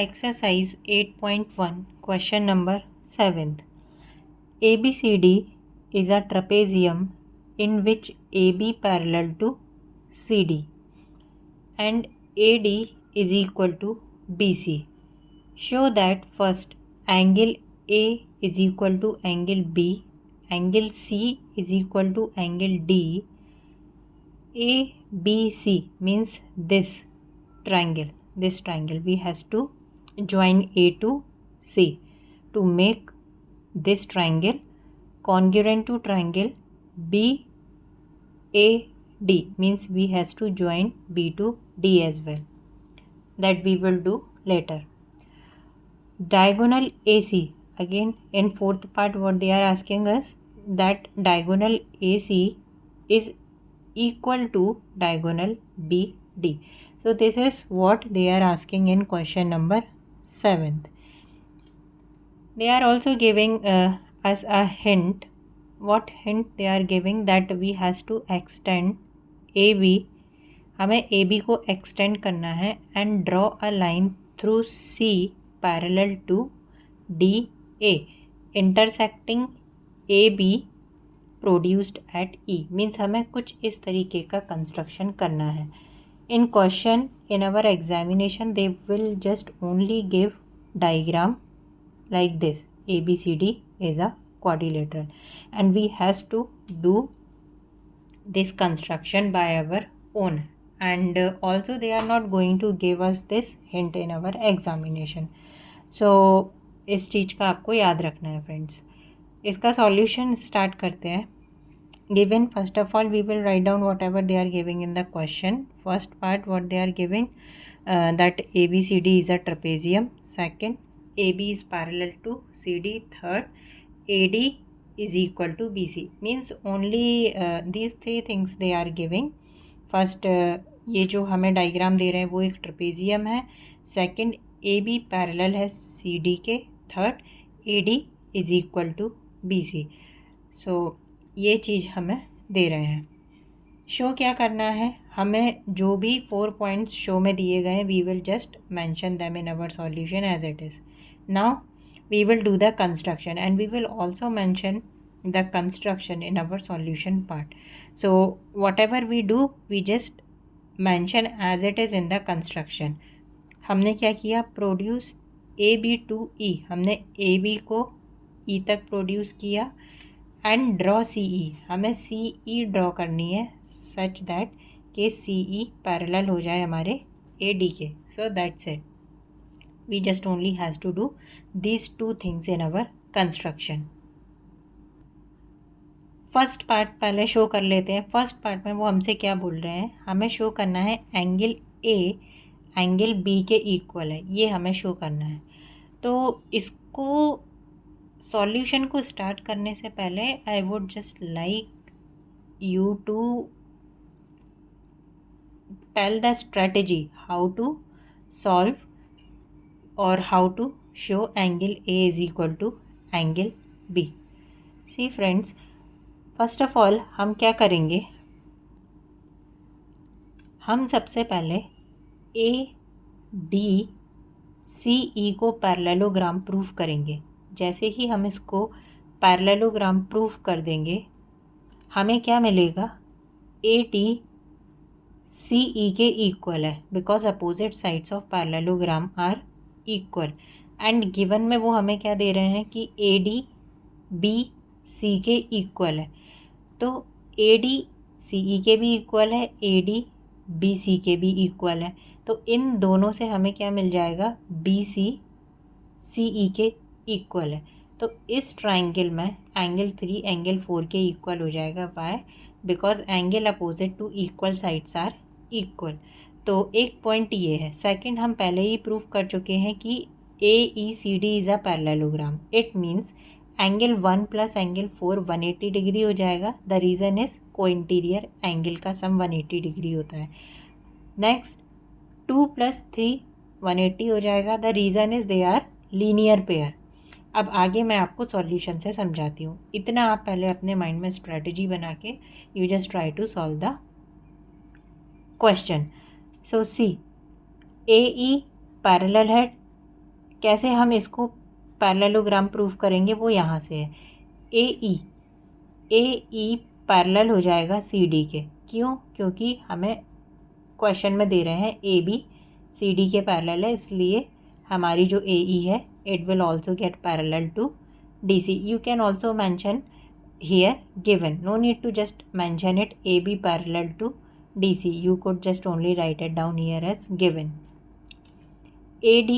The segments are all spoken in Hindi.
Exercise 8.1, question number 7th. ABCD is a trapezium in which AB parallel to CD and AD is equal to BC. Show that first angle A is equal to angle B, angle C is equal to angle D. ABC means this triangle. We has to join A to C to make this triangle congruent to triangle BAD, means we has to join B to D as well. That we will do later. Diagonal AC, again in fourth part what they are asking us, that diagonal AC is equal to diagonal BD. So this is what they are asking in question number 7th. They are also giving us a hint. What hint they are giving? That we has to extend AB. हमें AB को extend करना है and draw a line through C parallel to DA intersecting AB produced at E. Means हमें कुछ इस तरीके का construction करना है. In question, in our examination, they will just only give diagram like this. ABCD is a quadrilateral and we has to do this construction by our own, and also they are not going to give us this hint in our examination. So इस चीज़ का आपको याद रखना है फ्रेंड्स. इसका सॉल्यूशन स्टार्ट करते हैं. Given, first of all we will write down whatever they are giving in the question. First part what they are giving, that ABCD is a trapezium. Second, AB is parallel to CD. Third, AD is equal to BC. Means only these three things they are giving. First, ये जो हमें डायग्राम दे रहे हैं वो एक ट्रपेजियम है. सेकंड, AB पैरेलल है CD के. Third, AD is equal to BC. So ये चीज़ हमें दे रहे हैं. शो क्या करना है, हमें जो भी 4 पॉइंट्स शो में दिए गए हैं we will just mention them in our solution as it is. Now we will do the construction and we will also mention the construction in our solution part. So whatever we do we just mention as it is in the construction. हमने क्या किया, प्रोड्यूस AB टू E. हमने AB को E तक प्रोड्यूस किया एंड ड्रॉ CE. हमें CE ड्रॉ करनी है सच दैट कि CE पैरेलल हो जाए हमारे AD के. So that's it. We just only has to do these two things in our construction. First part पहले शो कर लेते हैं. फर्स्ट पार्ट में वो हमसे क्या बोल रहे हैं, हमें शो करना है एंगल A एंगल B के इक्वल है. ये हमें शो करना है. तो इसको सॉल्यूशन को स्टार्ट करने से पहले I would just like you to tell the strategy how to solve और how to show angle A is equal to angle B. See friends, first of all हम क्या करेंगे, हम सबसे पहले ADCE को पैरेललोग्राम प्रूफ करेंगे. जैसे ही हम इसको पैरेललोग्राम प्रूफ कर देंगे हमें क्या मिलेगा, ADCE के इक्वल है because opposite sides of parallelogram are equal. And given में वो हमें क्या दे रहे हैं कि ADBC के इक्वल है. तो ADCE के भी इक्वल है, ADBC के भी इक्वल है. तो इन दोनों से हमें क्या मिल जाएगा, BC CE के इक्वल है. तो इस ट्राइंगल में एंगल 3 एंगल 4 के इक्वल हो जाएगा. Why? Because angle opposite to equal sides are equal. तो एक पॉइंट ये है. सेकंड, हम पहले ही प्रूफ कर चुके हैं कि AECD is a parallelogram. It means angle 1 plus angle 4 180 degree हो जाएगा. द रीज़न इज़ को इंटीरियर एंगल का सम 180 डिग्री होता है. नेक्स्ट, 2 + 3 180 हो जाएगा. The reason is they are linear pair. अब आगे मैं आपको सॉल्यूशन से समझाती हूँ. इतना आप पहले अपने माइंड में स्ट्रेटजी बना के you just try to solve the question. So see, AE parallel है कैसे हम इसको पैरेललोग्राम प्रूफ करेंगे वो यहाँ से है। ए ई पैरेलल हो जाएगा सी डी के। क्यों? क्योंकि हमें क्वेश्चन में दे रहे हैं ए बी सी डी के पैरेलल है, इसलिए हमारी जो ए ई है it will also get parallel to D C. You can also mention here given, no need to just mention it AB parallel to DC, you could just only write it down here as given. AD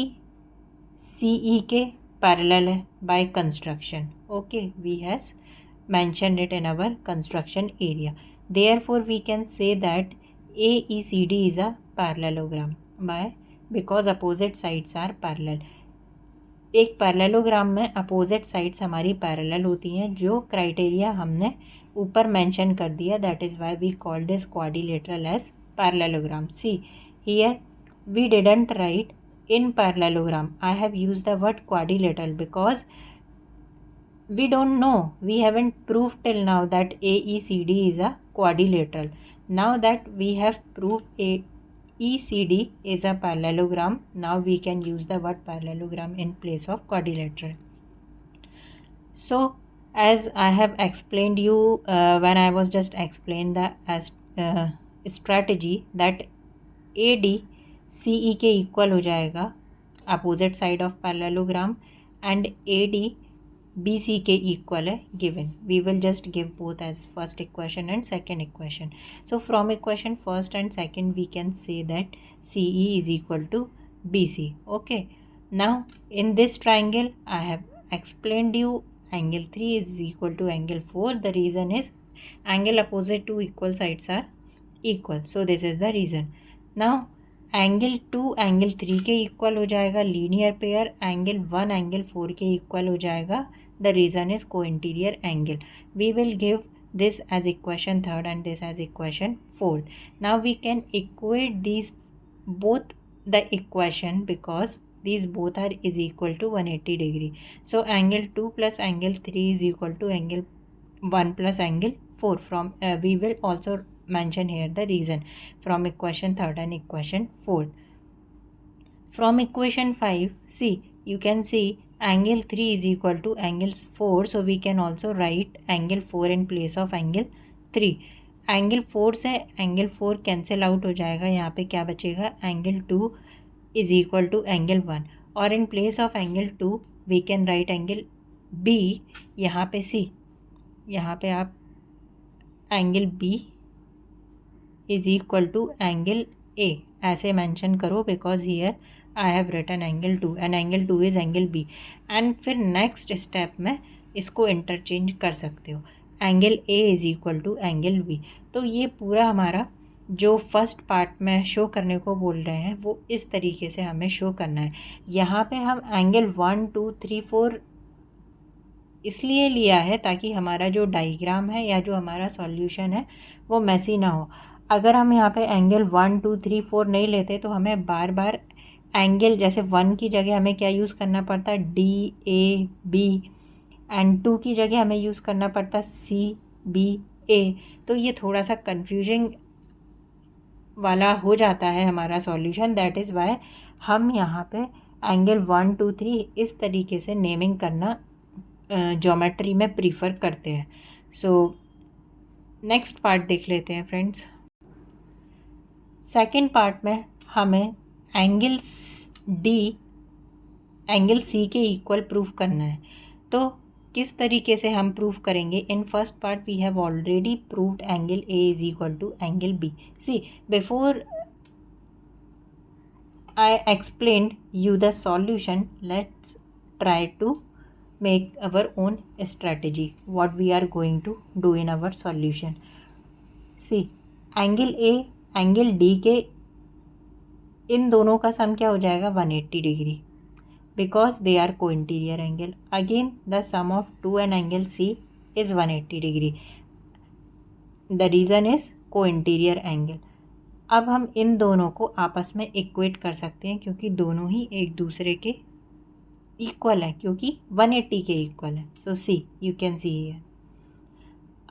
CE के parallel है by construction, okay, we has mentioned it in our construction area, therefore we can say that AECD is a parallelogram by because opposite sides are parallel. एक पैरेललोग्राम में अपोजिट साइड्स हमारी पैरेलल होती हैं, जो क्राइटेरिया हमने ऊपर मेंशन कर दिया, that is why we call this quadrilateral as parallelogram. See here we didn't write in parallelogram. I have used the word quadrilateral because we don't know, we haven't proved till now that AECD is a quadrilateral. Now that we have proved AECD is a parallelogram, now we can use the word parallelogram in place of quadrilateral. So as I have explained you when I was just explained the strategy that AD CE के इक्वल हो जाएगा opposite side of parallelogram and AD BC के इक्वल है given. We will just give both as first equation and second equation. So from equation first and second we can say that CE is equal to BC. Okay, now in this triangle I have explained you angle 3 is equal to angle 4. The reason is angle opposite to equal sides are equal, so this is the reason. Now angle 2 angle 3 के इक्वल हो जाएगा लीनियर पेयर, एंगल 1 एंगल 4 के इक्वल हो जाएगा. The reason is co-interior angle. We will give this as equation third and this as equation fourth. Now we can equate this both the equation because these both are is equal to 180 degree. So angle 2 plus angle 3 is equal to angle 1 plus angle 4. From we will also mention here the reason from equation third and equation fourth. From equation 5, see, you can see angle 3 is equal to angle 4, so we can also write angle 4 in place of angle 3. Angle 4 से एंगल 4 कैंसिल आउट हो जाएगा, यहाँ पे क्या बचेगा, angle 2 is equal to angle 1 और in place of angle 2 we can write angle B. यहाँ पे C, यहाँ पे आप angle B is equal to angle A ऐसे मेंशन करो because here I have written angle 2 and angle 2 is angle B. And फिर नेक्स्ट स्टेप में इसको इंटरचेंज कर सकते हो, angle A is equal to angle B. तो ये पूरा हमारा जो फर्स्ट पार्ट में शो करने को बोल रहे हैं वो इस तरीके से हमें शो करना है. यहाँ पे हम एंगल 1 2 3 4 इसलिए लिया है ताकि हमारा जो डायग्राम है या जो हमारा सॉल्यूशन है वो मैसी ना हो. अगर हम यहाँ पे एंगल 1 2 3 4 नहीं लेते तो हमें बार बार एंगल, जैसे 1 की जगह हमें क्या यूज़ करना पड़ता है, DAB, एंड 2 की जगह हमें यूज़ करना पड़ता CBA. तो ये थोड़ा सा कन्फ्यूजिंग वाला हो जाता है हमारा सॉल्यूशन. दैट इज़ वाई हम यहाँ पे एंगल 1 2 3 इस तरीके से नेमिंग करना ज्योमेट्री में प्रीफर करते हैं. सो नेक्स्ट पार्ट देख लेते हैं फ्रेंड्स. सेकेंड पार्ट में हमें एंगल C के इक्वल प्रूफ करना है. तो किस तरीके से हम प्रूफ करेंगे? In first part we have already proved angle A is equal to angle B. See, before I explained you the solution, let's try to make our own strategy what we are going to do in our solution. See, angle A angle D के इन दोनों का सम क्या हो जाएगा, 180 degree, because they are co-interior angle. Again the sum of 2 and angle C is 180 degree. The reason is co-interior angle. अब हम इन दोनों को आपस में इक्वेट कर सकते हैं क्योंकि दोनों ही एक दूसरे के इक्वल है, क्योंकि 180 के इक्वल है. सो सी, यू कैन सी हियर.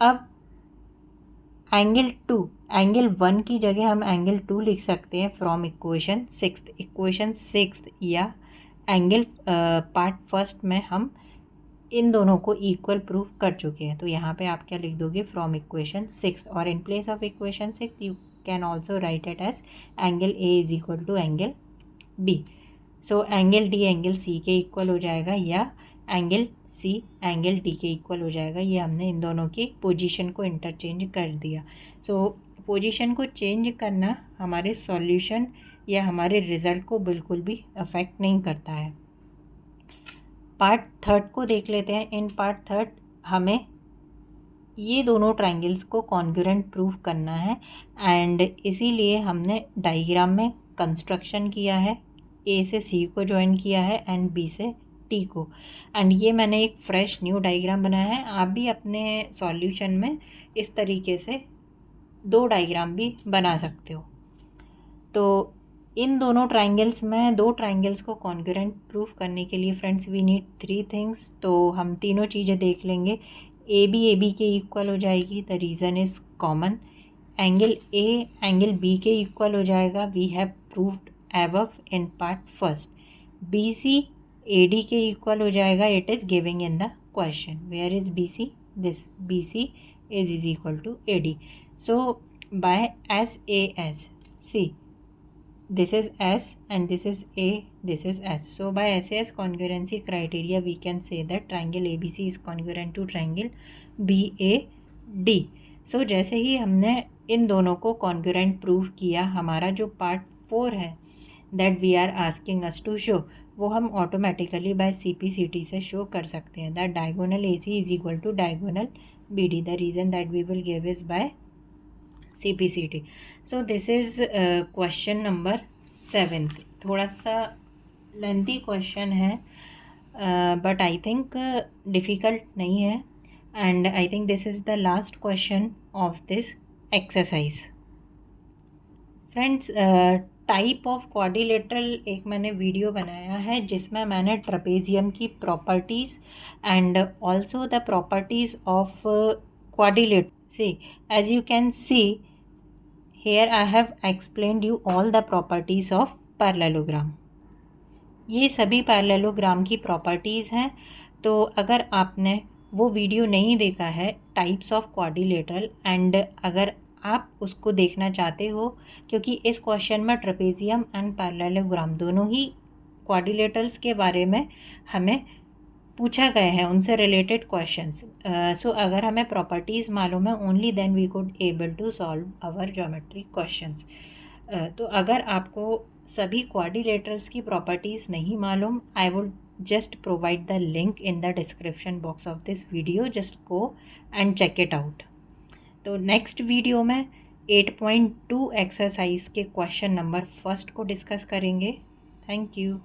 अब एंगल 2 एंगल 1 की जगह हम एंगल 2 लिख सकते हैं फ्रॉम इक्वेशन 6 या एंगल पार्ट फर्स्ट में हम इन दोनों को इक्वल प्रूव कर चुके हैं। तो यहाँ पे आप क्या लिख दोगे, फ्रॉम इक्वेशन 6, और in place of equation 6 you can also write it as angle A is equal to angle B. So angle D angle C के इक्वल हो जाएगा, या एंगल सी एंगल डी के इक्वल हो जाएगा। ये हमने इन दोनों की पोजीशन को इंटरचेंज कर दिया। सो पोजीशन को चेंज करना हमारे सॉल्यूशन या हमारे रिज़ल्ट को बिल्कुल भी अफेक्ट नहीं करता है। पार्ट थर्ड को देख लेते हैं। इन पार्ट थर्ड हमें ये दोनों ट्रायंगल्स को कॉन्ग्रुएंट प्रूव करना है, एंड इसीलिए हमने डायग्राम में कंस्ट्रक्शन किया है। ए से सी को ज्वाइन किया है एंड बी से टी को, एंड ये मैंने एक फ्रेश न्यू डायग्राम बनाया है। आप भी अपने सॉल्यूशन में इस तरीके से 2 डायग्राम भी बना सकते हो। तो इन दोनों ट्रायंगल्स में 2 ट्रायंगल्स को कॉन्ग्रुएंट प्रूफ करने के लिए फ्रेंड्स वी नीड 3 थिंग्स। तो हम तीनों चीज़ें देख लेंगे। ए बी के इक्वल हो जाएगी, the reason is common. Angle A angle B के इक्वल हो जाएगा, we have proved above in part first. B C A D के इक्वल हो जाएगा, it is giving in the question. Where is B C? This B C is equal to A D. So by S A S, see this is S and this is A, this is S. So by SAS congruency criteria we can say that triangle ABC is congruent to triangle BAD. So जैसे ही हमने इन दोनों को congruent प्रूव किया, हमारा जो पार्ट 4 है that we are asking us to show, वो हम ऑटोमेटिकली बाय CPCT से शो कर सकते हैं। That diagonal AC is equal to diagonal BD. The reason that we will give is by CPCT. So this is question number 7. थोड़ा सा लेंथी क्वेश्चन है, बट आई थिंक डिफ़िकल्ट नहीं है, and I think this is the last question of this exercise. Friends, type of quadrilateral एक मैंने वीडियो बनाया है जिसमें मैंने ट्रेपेजियम की properties and also the properties of quadrilateral. See, as you can see here I have explained you all the properties of parallelogram. ये सभी पैरेललोग्राम की प्रॉपर्टीज़ हैं। तो अगर आपने वो वीडियो नहीं देखा है टाइप्स ऑफ क्वाड्रिलेटरल, एंड अगर आप उसको देखना चाहते हो, क्योंकि इस क्वेश्चन में ट्रेपेजियम एंड पैरेललोग्राम दोनों ही क्वाड्रिलेटरल्स के बारे में हमें पूछा गया है, उनसे रिलेटेड क्वेश्चंस। सो अगर हमें प्रॉपर्टीज़ मालूम है, only then we could able to solve our geometry questions. तो अगर आपको सभी क्वाड्रिलेटरल्स की प्रॉपर्टीज़ नहीं मालूम, I would just provide the link in the description box of this video, just go and check it out. तो नेक्स्ट वीडियो में 8.2 एक्सरसाइज के क्वेश्चन नंबर 1 को डिस्कस करेंगे। Thank you.